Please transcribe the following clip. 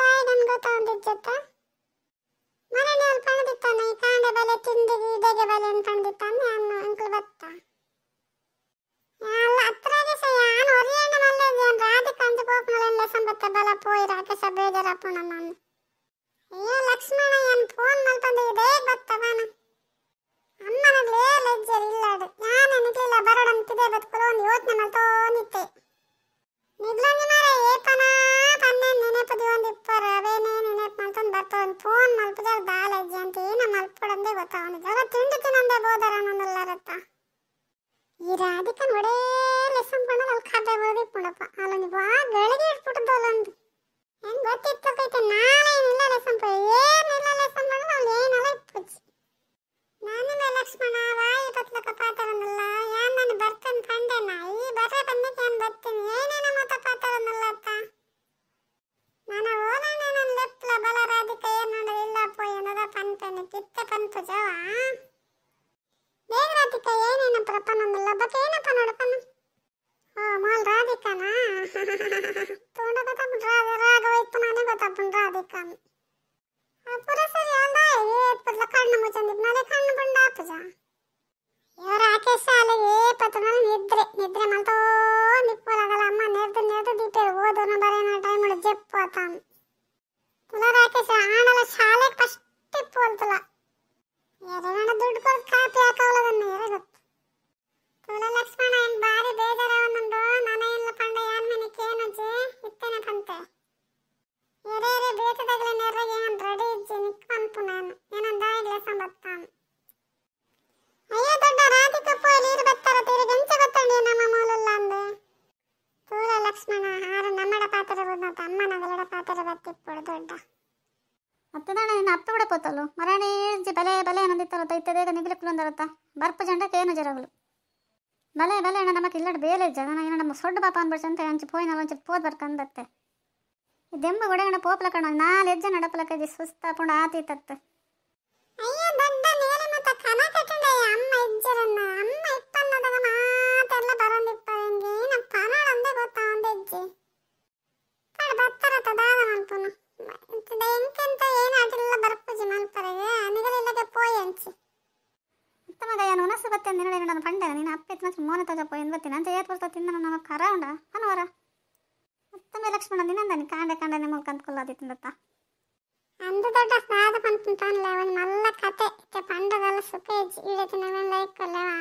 ದಾಯಿಡನ್ ಗೊತ್ತಾಂದಿಜ್ಜತ್ತ ಮರಣಿಯಲ್ಲಿ ಪಣದಿತ್ತಾನ ಈ ಕಾಂಡೆ ಬಲೆ ತಿಂದಿಗೆ ಇದೆಗೆ ಬಲೆ ಪಣದಿತ್ತಾನೆ ಅನ್ನು ಅಂಕಲ್ ಬತ್ತ ಅಲ್ಲ ಅತ್ರಾಗೆ ಸಹ ಯಾನು ಒರಿಯಣ್ಣ ಮಲ್ಲೇದಿ ಅಂದ್ರೆ ರಾಧಿಕಾಂತ ಪೋಪ್ನಳೆಲ್ಲ ಸಂಬತ್ತ ಬಲ ಪೋಯಿ ರಾಕೇಶ ಬೇಜಾರಪ್ಪಣ ನಾನು ಅಯ್ಯೋ ಲಕ್ಷ್ಮಣ ಏನು ಫೋನ್ ಮಲ್ಪಂದ ಇದೇ ಗೊತ್ತವನ ಅಮ್ಮನಲ್ಲಿ ಲೆಜ್ಜರ್ ಇಲ್ಲಾಡು ಯಾನೇ ನಿಗ್ಲಿಲ್ಲ ಬರಡಂತಿದೆ ಬದುಕಲು ಒಂದು ಯೋಚನೆ ಮಲ್ತೋನಿತ್ತೆ ನಿಗ್ಲಂಗಿ ಮಾರ ಏಪನ ಪನ್ನೆ ನೆನೆಪದಿ ಒಂದು ಇಪ್ಪರ ಅವೇನೇ ನೆನೆಪ್ ಮಲ್ತೊಂದು ಬರ್ತೊಂದು ಫೋನ್ ಮಲ್ಪದ ದಾಲೆಜ್ಜಿ ಅಂತ ಏನ ಮಲ್ಪಡಂದೇ ಗೊತ್ತಾವನಿಗೆ ಅವ ತಿಂಡಿ ತಿನ್ನಂದೇ ಬೋದರ ನನ್ನಲ್ಲರತ್ತ ಈ ರಾಧಿಕನ್ ಒಡೇ ಲೆಸನ್ ಪಣ್ಣಲ್ಲಿ ಅಲ್ಲಿ ಖಾತೆ ಓದಿಪ್ಪುಡಪ್ಪ ಅಲ್ಲೊಂದು ಬಾ ಗಳಿಗೆ ಇಟ್ಬಿಟ್ಟದಲ್ಲೊಂದು ಹೆಂಗ್ ಗೊತ್ತಿತ್ತೈತೆ ನಾಳೆ ಏನಿಲ್ಲ ಲೆಸನ್ ಪಡ ಏನಿಲ್ಲ ಲೆಸನ್ ಪಡ ಅವ್ಳು ಏನಲ್ಲ ಇಪ್ಪುಚ್ಚಿ ನಾನಿಲ್ಲ ಲಕ್ಷ್ಮಣ ವಾಯಿ ಬತ್ಲಕ ಪಾತರನಲ್ಲ ಯಾನ್ ನಾನು ಬರ್ತೇನೆ ಕಂಡೆನ ಈ ಬರ ಬಂದಕ್ಕೆ ನಾನು ಬರ್ತೀನಿ ಏನೇನ ಮತ ಪಾತರನಲ್ಲ ಅತ್ತ ನಾನು ಓಲಣ್ಣ ನನ್ನ ಲೆಪ್ಲ ಬಲ ರಾಧಿಕ ಏನಂದ್ರೆ ಇಲ್ಲ ಪೋಯ್ ಅನ್ನೋದ ಪನ್ಪೆನೆ ಕಿತ್ತೆ ಪನ್ಪು ಜವ ಬೇಗ ರಾಧಿಕ ಏನೇನ ಪ್ರಪನೊಂದಲ್ಲ ಬಟ್ ಏನಪ್ಪ ನೋಡಪ್ಪನ ಓ ಮಾಲ್ ರಾಧಿಕನಾ ತೋಂಡ ಗೊತ್ತಾಗ್ಬಿಟ್ಟು ರಾಗ ಹೋಯ್ತು ನಾನೇ ಗೊತ್ತಾಗ್ಬಿಟ್ಟು ರಾಧಿಕನ ಪುರ ಸರಿ ಅಲ್ಲ ಏಪದ ಕಣ್ಣು ಮುಚ್ಚಂದಿಪ್ ನಾಳೆ ಕಣ್ಣು ಬಂಡ ಆಪುಜ ಇವ ರಾಕೇಶ ಅಲ್ಲಿಗೆ ಏಪತ್ತನಲ್ಲಿ ನಿದ್ರೆ ಮಲ್ತೋ ನಿಪ್ಪೋಲಾಗಲ್ಲ ಅಮ್ಮ ನೆರ್ದು ದೀಪೆ ಓದೋನ ಬರೇನ ಟೈಮ್ ಉಳಿ ಜೆಪ್ಪು ಆತಾನ ತುಲ ರಾಕೇಶ ಆಣಲ ಶಾಲೆಗೆ ಫಸ್ಟ್ ಇಪ್ಪೋಲ್ತುಲ ಎರಗಣ ದುಡ್ಡು ಕೊಟ್ಟು ಕಾಪಿ ಹಾಕವಲದನ್ನ ಎರಗತ್ತು ತುಲ ಲಕ್ಷ್ಮಣ ಏನು ಬಾರಿ ಬೇಜಾರವನ್ನಂದು ನಾನೇ ಇಲ್ಲ ಪಂಡ ಯಾನ್ ಮನೆಗೆ ಏನಜ್ಜಿ ಇತ್ತೇನೆ ಪಂತೆ ಎರೆ ಬೇಟದಾಗಲೇ ನೆರ್ರಗೆ ಏನು ರೆಡಿ ಇಜ್ಜಿ ನಿಕ್ಕಂಪು ನಾನು ಏನಂದ ಇಲ್ಲ ಸಂಬತ್ತಾನು ಅಯ್ಯೋ ದೊಡ್ಡ ರಾಧಿಕ ಪೋಯ್ಲಿ ಇರು ಬತ್ತಾರ ತೀರಿ ಗಂಚ ಗೊತ್ತಂಡಿ ನಮ್ಮ ಮೂಲಲ್ಲ ಅಂದೆ ತೂಲ ಲಕ್ಷ್ಮಣ ಹಾರು ನಮ್ಮಡ ಪಾತ್ರ ಬಂದಂತ ಅಮ್ಮನಗಲಡ ಪಾತ್ರ ಬತ್ತಿಪ್ಪುಡು ದೊಡ್ಡ ಅತ್ತದಾಣ ನಿನ್ನ ಅಪ್ಪ ಕೂಡ ಪೋತಲು ಮರಾಣಿ ಇಳ್ಜಿ ಬಲೆ ಬಲೆ ಅನ್ನದಿತ್ತಲ್ಲ ತೈತದೇಗ ನಿಗ್ಲಿಕ್ಲೊಂದರತ್ತ ಬರ್ಪ ಜಂಡಕ್ಕೆ ಏನು ಜರಗಳು ಬಲೆ ಬಲೆ ಅಣ್ಣ ನಮಗೆ ಇಲ್ಲಡ್ ಬೇಲೆ ಜನ ಏನ ನಮ್ಮ ಸೊಡ್ಡು ಪಾಪ ಅನ್ಬಿಡ್ಸಂತ ಅಂಚು ಪೋಯ್ನ ಒಂಚು ಪೋದ್ ಬರ್ಕಂದತ್ತೆ ದೆಂಬ ಗೊಡೆಗಣ ಪೋಪ್ಲ ಕಣ ನಾಲ್ ಹೆಜ್ಜೆ ನಡಪಲಕಜಿ ಸುಸ್ತಾಪುಂಡು ಆತೀತತ್ತ ಅಯ್ಯೋ ದೊಡ್ಡ ನೇಲೆ ಮತ್ತ ಕನ ಕಟ್ಟುಂಡ ಅಮ್ಮ ಇಜ್ಜರನ್ನ ಅಮ್ಮ ಇಪ್ಪನ್ನದಾಗ ಮಾತೆಲ್ಲ ಬರೋಂದಿಪ್ಪ ಹೆಂಗೆ ಏನ ಪನಾಳ ಅಂದೆ ಗೊತ್ತಾ ಅಂದೆ ಇಜ್ಜಿ ಕಡ ಬತ್ತರತ ದಾದ ಮಲ್ಪುನು ಎಂತೆಂತ ಏನಾಟಿಲ್ಲ ಬರ್ಪುಜಿ ಮಲ್ಪರೆಗೆ ನಿಗಲಿಲ್ಲಗೆ ಪೋಯ್ ಅಂಚಿ ಮಗ ಏನು ಉನಸು ಬತ್ತೆ ನಿನ್ನ ನನ್ನ ಪಂಡೆ ನೀನು ಅಪ್ಪ ಮಾತ್ರ ಮೋನ ತಗ ಪೋಯ್ ಬತ್ತೀನಿ ಅಂತ ಏತ್ ಬರ್ತಾ ತಿನ್ನ ನಮ್ಮ ಕರ ಉಂಡ ಅನವರ ಮತ್ತೊಮ್ಮೆ ಲಕ್ಷ್ಮಣ ದಿನಂದಾನಿ ಕಾಂಡೆ ಕಾಂಡೆ ನಿಮ್ಮಲ್ ಕಂತ್ಕೊಳ್ಳೋದಿತ್ತಂದತ್ತ ಅಂದು ದೊಡ್ಡ ಸಾದ ಪಂಪಂತಾನಲ್ಲ ಅವನು ಮಲ್ಲ ಕತೆ ಪಂಡದಲ್ಲ ಸುಖ ಇಳಿತಿನ ಲೈಕ್ ಅಲ್ಲವಾ